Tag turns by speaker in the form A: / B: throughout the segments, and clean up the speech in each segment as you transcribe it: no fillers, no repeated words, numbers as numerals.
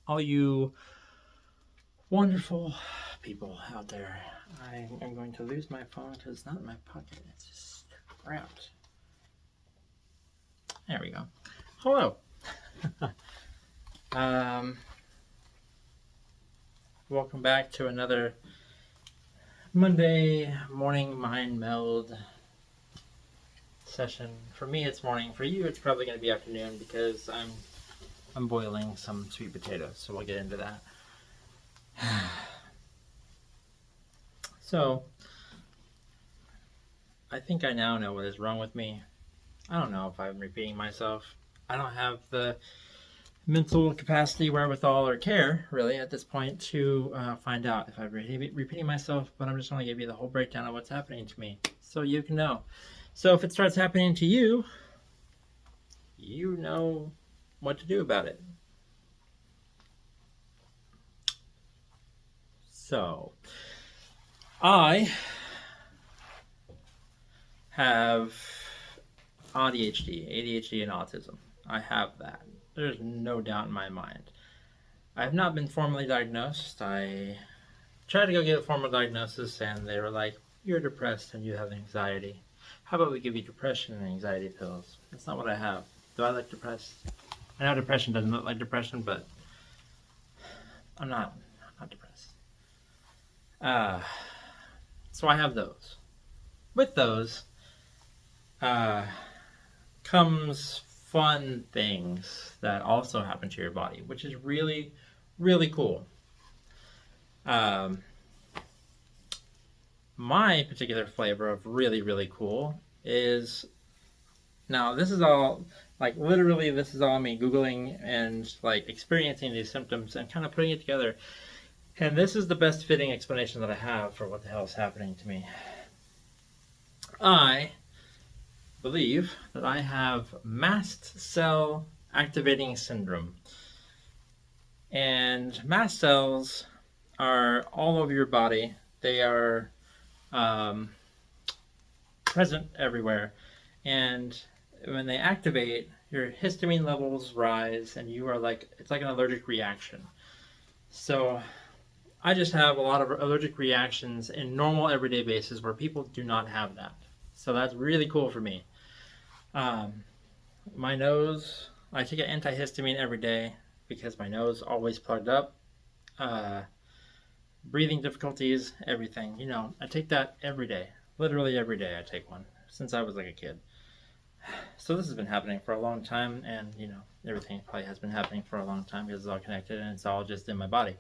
A: all you wonderful people out there. I am going to lose my phone because it's not in my pocket. It's just wrapped. There we go. Hello. um, Welcome back to another Monday morning mind meld session. For me, it's morning. For you, it's probably going to be afternoon because I'm boiling some sweet potatoes. So we'll get into that. So, I think I now know what is wrong with me. I don't know if I'm repeating myself. I don't have the mental capacity, wherewithal, or care, really, at this point to find out if I'm repeating myself, but I'm just going to give you the whole breakdown of what's happening to me so you can know. So if it starts happening to you, you know what to do about it. So, I have ADHD and autism. I have that. There's no doubt in my mind. I have not been formally diagnosed. I tried to go get a formal diagnosis and they were like, you're depressed and you have anxiety. How about we give you depression and anxiety pills? That's not what I have. Do I look depressed? I know depression doesn't look like depression, but I'm not depressed. So I have those. With those comes fun things that also happen to your body, which is really, really cool. My particular flavor of really, really cool is, now this is all, like literally this is all me Googling and like experiencing these symptoms and kind of putting it together. And this is the best fitting explanation that I have for what the hell is happening to me. I believe that I have mast cell activating syndrome. And mast cells are all over your body. They are present everywhere. And when they activate, your histamine levels rise and you are like, it's like an allergic reaction. So I just have a lot of allergic reactions in normal everyday basis where people do not have that. So that's really cool for me. My nose, I take an antihistamine every day because my nose always plugged up. Breathing difficulties, everything. I take that every day. Literally every day I take one since I was like a kid. So this has been happening for a long time, and everything probably has been happening for a long time because it's all connected and it's all just in my body.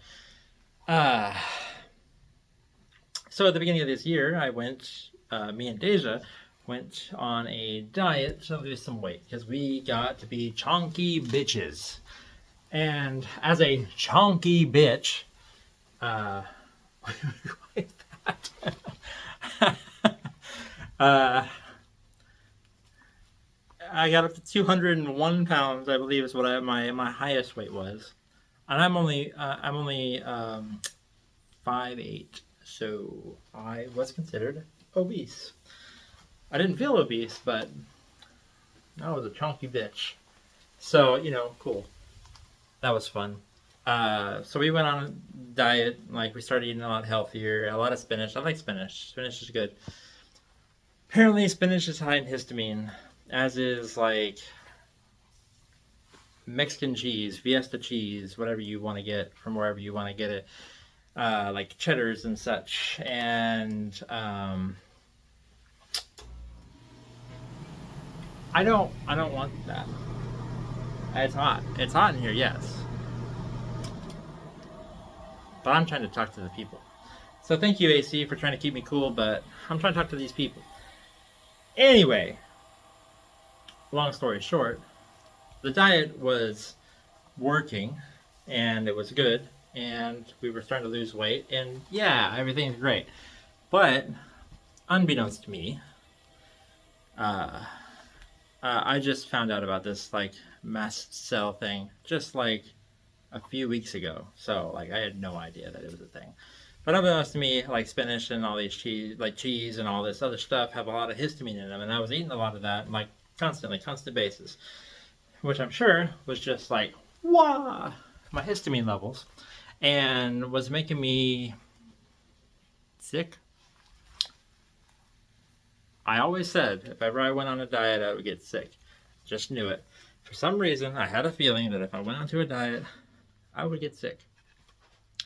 A: So at the beginning of this year, I went, me and Deja went on a diet to lose some weight because we got to be chonky bitches. And as a chonky bitch, like that, I got up to 201 pounds, I believe is what my highest weight was, and I'm only 5'8", so I was considered obese. I didn't feel obese, but I was a chunky bitch. So cool. That was fun. So we went on a diet. Like we started eating a lot healthier, a lot of spinach. I like spinach. Spinach is good. Apparently, spinach is high in histamine, as is like Mexican cheese, Fiesta cheese, whatever you want to get from wherever you want to get it, like cheddars and such. And I don't want that. It's hot. It's hot in here, yes. But I'm trying to talk to the people. So thank you, AC, for trying to keep me cool, but I'm trying to talk to these people. Anyway, long story short, the diet was working, and it was good, and we were starting to lose weight, and yeah, everything's great. But, unbeknownst to me, I just found out about this, like, mast cell thing just, like, a few weeks ago. So, like, I had no idea that it was a thing. But unbeknownst to me, like spinach and all these cheese and all this other stuff have a lot of histamine in them, and I was eating a lot of that, like constant basis, which I'm sure was just like, wah, my histamine levels and was making me sick. I always said if ever I went on a diet, I would get sick. Just knew it. For some reason, I had a feeling that if I went onto a diet, I would get sick.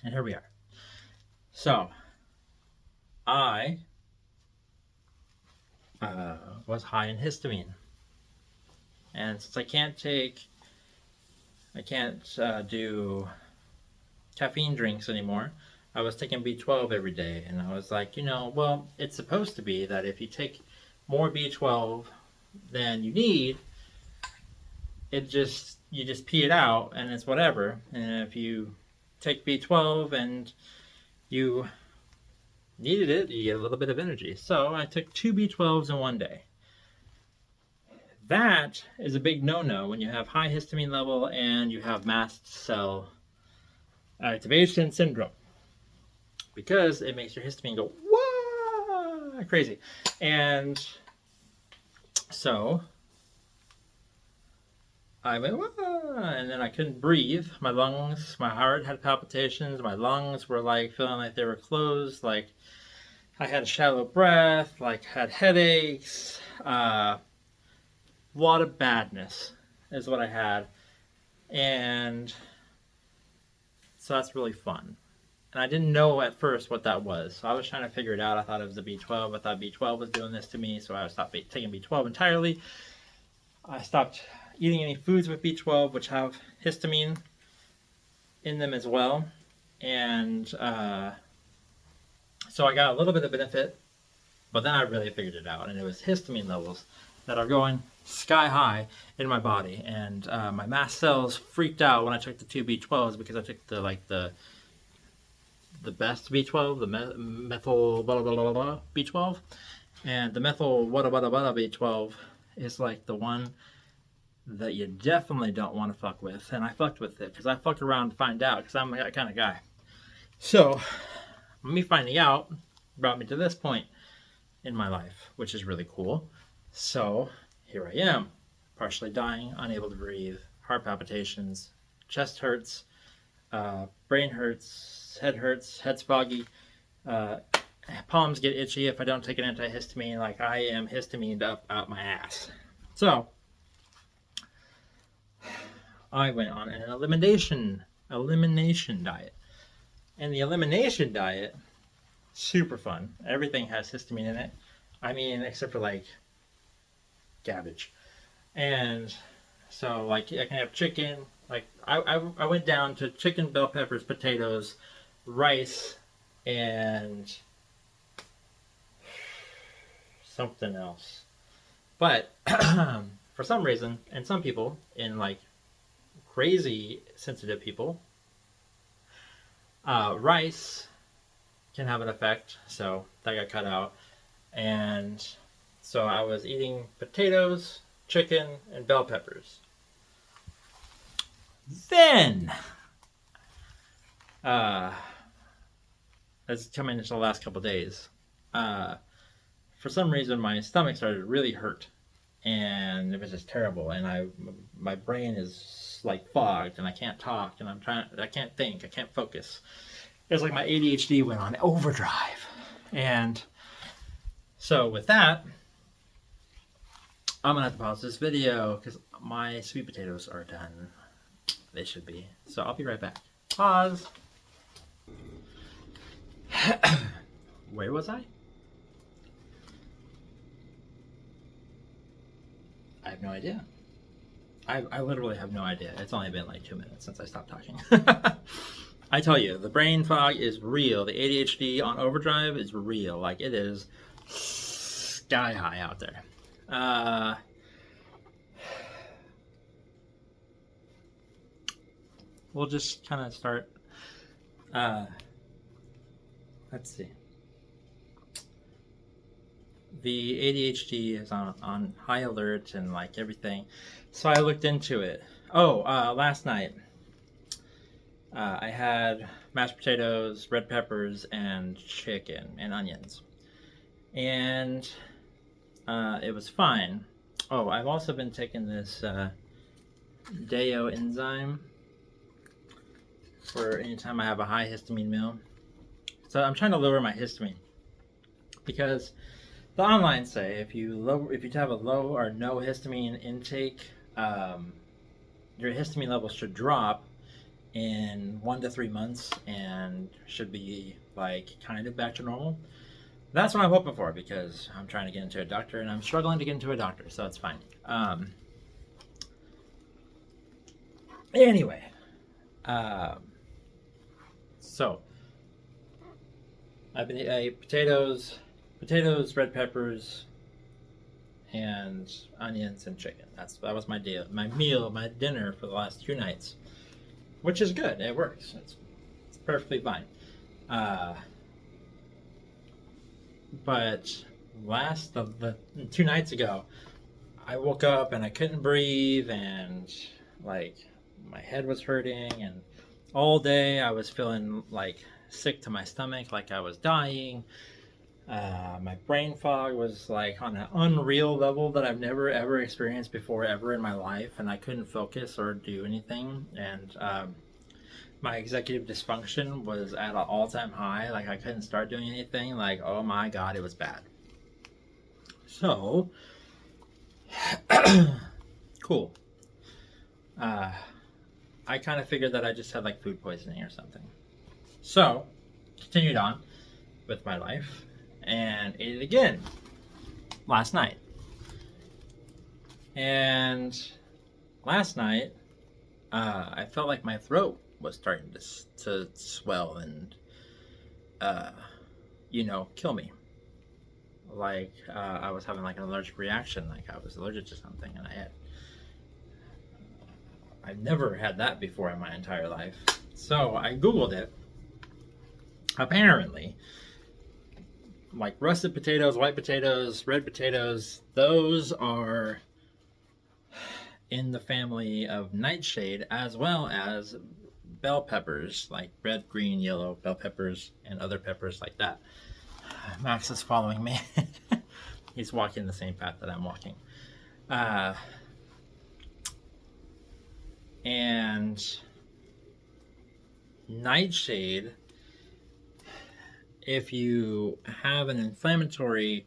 A: And here we are. So, I was high in histamine. And since I can't do caffeine drinks anymore, I was taking B12 every day. And I was like, well, it's supposed to be that if you take more B12 than you need, you just pee it out and it's whatever. And if you take B12 and you needed it, you get a little bit of energy. So I took 2 B12s in one day. That is a big no-no when you have high histamine level and you have mast cell activation syndrome, because it makes your histamine go wah, crazy. And so I went wah, and then I couldn't breathe. My heart had palpitations. My lungs were like feeling like they were closed. Like I had a shallow breath. Like had headaches. A lot of badness is what I had, and so that's really fun. And I didn't know at first what that was, so I was trying to figure it out. I thought it was the B12. I thought B12 was doing this to me, so I stopped taking B12 entirely. I stopped eating any foods with B12, which have histamine in them as well. And so I got a little bit of benefit, but then I really figured it out, and it was histamine levels that are going sky high in my body. And my mast cells freaked out when I took the 2 B12s, because I took the best B12, the methyl blah, blah, blah, blah, B12. And the methyl blah, blah, blah, blah, B12 is like the one that you definitely don't want to fuck with. And I fucked with it because I fucked around to find out, because I'm that kind of guy. So me finding out brought me to this point in my life, which is really cool. So here I am, partially dying, unable to breathe, heart palpitations, chest hurts, brain hurts, head's foggy, palms get itchy if I don't take an antihistamine. Like I am histamined up out my ass. So I went on an elimination diet. And the elimination diet, super fun. Everything has histamine in it. I mean, except for like cabbage. And so like I can have chicken. Like I went down to chicken, bell peppers, potatoes, rice, and something else. But for some reason, and some people, in like crazy sensitive people, rice can have an effect, so that got cut out. And so I was eating potatoes, chicken, and bell peppers. Then, that's coming into the last couple days. For some reason, my stomach started to really hurt, and it was just terrible. And my brain is like fogged, and I can't talk, and I can't think, I can't focus. It's like my ADHD went on overdrive. And so with that, I'm gonna have to pause this video because my sweet potatoes are done. They should be. So I'll be right back. Pause. Where was I? I have no idea. I literally have no idea. It's only been like 2 minutes since I stopped talking. I tell you, the brain fog is real. The ADHD on overdrive is real. Like, it is sky high out there. We'll just kind of start. Let's see. The ADHD is on high alert and like everything. So I looked into it. Last night I had mashed potatoes, red peppers, and chicken and onions. And it was fine. Oh, I've also been taking this Deo enzyme. for anytime I have a high histamine meal. So I'm trying to lower my histamine because the online say if you have a low or no histamine intake, your histamine levels should drop in 1 to 3 months and should be like kind of back to normal. That's what I'm hoping for because I'm trying to get into a doctor and I'm struggling to get into a doctor, so it's fine. Anyway, so I ate potatoes, red peppers, and onions and chicken. That was my meal, my dinner for the last 2 nights, which is good. It works. It's perfectly fine. But the 2 nights ago, I woke up and I couldn't breathe, and like my head was hurting, and all day I was feeling like sick to my stomach, like I was dying. My brain fog was like on an unreal level that I've never ever experienced before ever in my life, and I couldn't focus or do anything. And my executive dysfunction was at an all-time high. Like I couldn't start doing anything. Like, oh my god, it was bad. So cool. I kind of figured that I just had like food poisoning or something. So continued on with my life and ate it again last night. And last night, I felt like my throat was starting to swell and, kill me. Like I was having like an allergic reaction, like I was allergic to something, and I've never had that before in my entire life. So I Googled it. Apparently, like russet potatoes, white potatoes, red potatoes, those are in the family of nightshade, as well as bell peppers, like red, green, yellow bell peppers and other peppers like that. Max is following me. He's walking the same path that I'm walking. And nightshade, if you have an inflammatory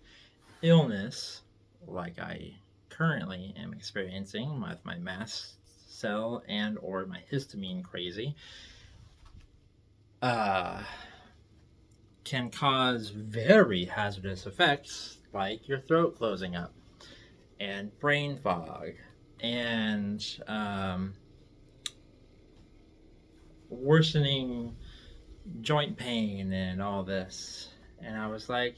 A: illness like I currently am experiencing with my mast cell and or my histamine crazy, can cause very hazardous effects like your throat closing up and brain fog and worsening joint pain and all this. And I was like,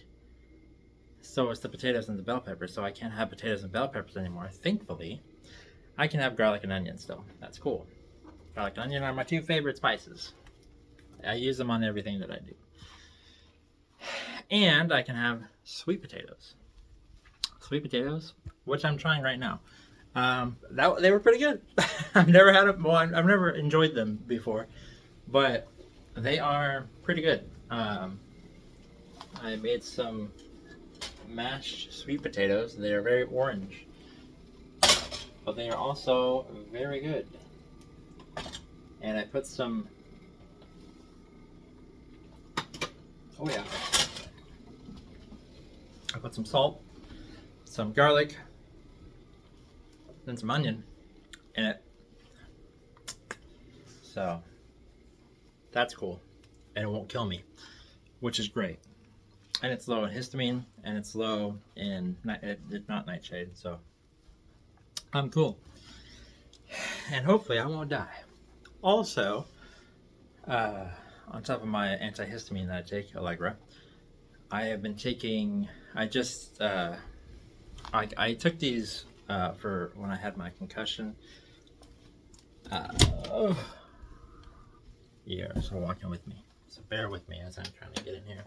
A: so it's the potatoes and the bell peppers, so I can't have potatoes and bell peppers anymore. Thankfully, I can have garlic and onion still. That's cool. Garlic and onion are my 2 favorite spices. I use them on everything that I do. And I can have sweet potatoes. Sweet potatoes, which I'm trying right now. They were pretty good. I've never had them. Well, I've never enjoyed them before, but they are pretty good. I made some mashed sweet potatoes. They are very orange, but they are also very good. And I put some. Oh yeah. I put some salt, some garlic, and some onion in it. So that's cool. And it won't kill me, which is great. And it's low in histamine, and it's low in, it's not nightshade, so I'm cool. And hopefully I won't die. Also, on top of my antihistamine that I take, Allegra, I have been taking, I took these for when I had my concussion. Yeah, so walking with me. So bear with me as I'm trying to get in here.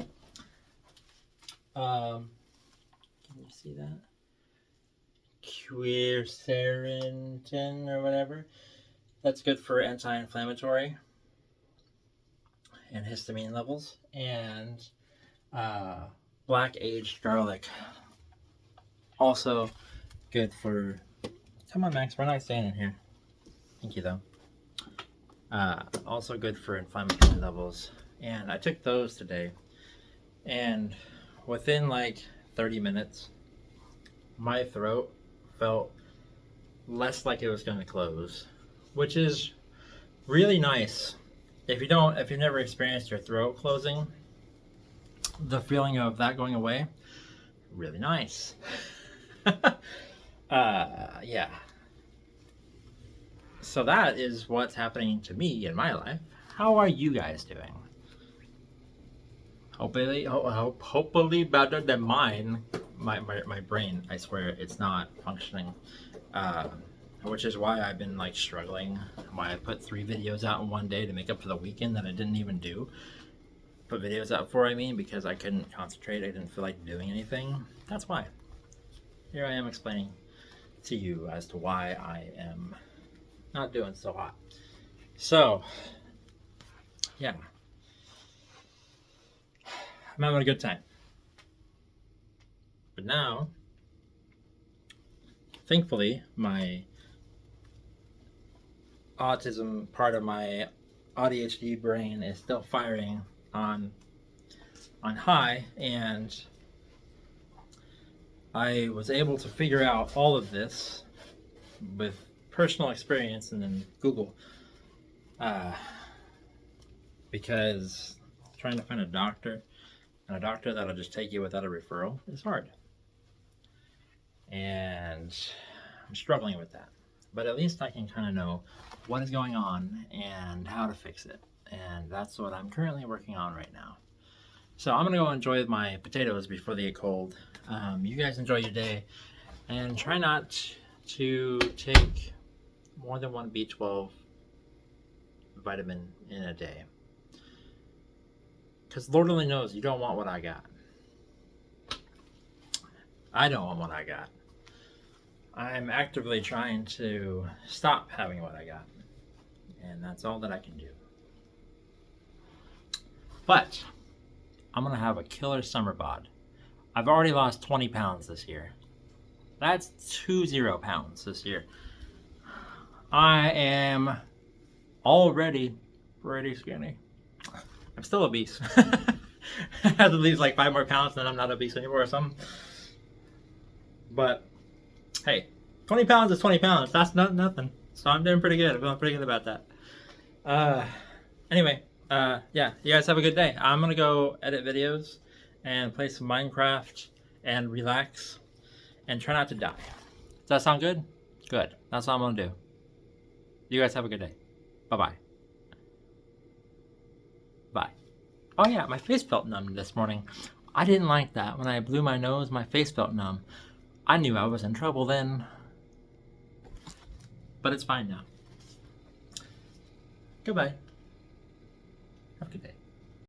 A: Can you see that? Quercetin or whatever. That's good for anti-inflammatory and histamine levels. And black aged garlic. Also good for... Come on, Max, we're not staying in here. Thank you, though. Also good for inflammatory levels. And I took those today, and within like 30 minutes, my throat felt less like it was going to close, which is really nice. If you've never experienced your throat closing, the feeling of that going away, really nice. Yeah. So that is what's happening to me in my life. How are you guys doing? Hopefully better than mine. My brain, I swear, it's not functioning. Which is why I've been like struggling. Why I put 3 videos out in one day to make up for the weekend that I didn't even do. Put videos out for, I mean, because I couldn't concentrate. I didn't feel like doing anything. That's why. Here I am explaining to you as to why I am not doing so hot. So, yeah. I'm having a good time. But now, thankfully, my autism part of my ADHD brain is still firing on high, and I was able to figure out all of this with personal experience and then Google, because trying to find a doctor that'll just take you without a referral is hard, and I'm struggling with that. But at least I can kind of know what is going on and how to fix it, and that's what I'm currently working on right now. So I'm gonna go enjoy my potatoes before they get cold. You guys enjoy your day, and try not to take more than 1 B12 vitamin in a day, because Lord only knows you don't want what I got. I don't want what I got. I'm actively trying to stop having what I got, and that's all that I can do. But I'm gonna have a killer summer bod. I've already lost 20 pounds this year. That's 20 pounds this year. I am already pretty skinny. I'm still obese. I have to lose like 5 more pounds, then I'm not obese anymore or something. But hey, 20 pounds is 20 pounds. That's not nothing. So I'm doing pretty good. I'm feeling pretty good about that. Anyway, yeah, you guys have a good day. I'm gonna go edit videos and play some Minecraft and relax and try not to die. Does that sound good? Good. That's what I'm gonna do. You guys have a good day. Bye-bye. Bye. Oh yeah, my face felt numb this morning. I didn't like that. When I blew my nose, my face felt numb. I knew I was in trouble then. But it's fine now. Goodbye. Have a good day.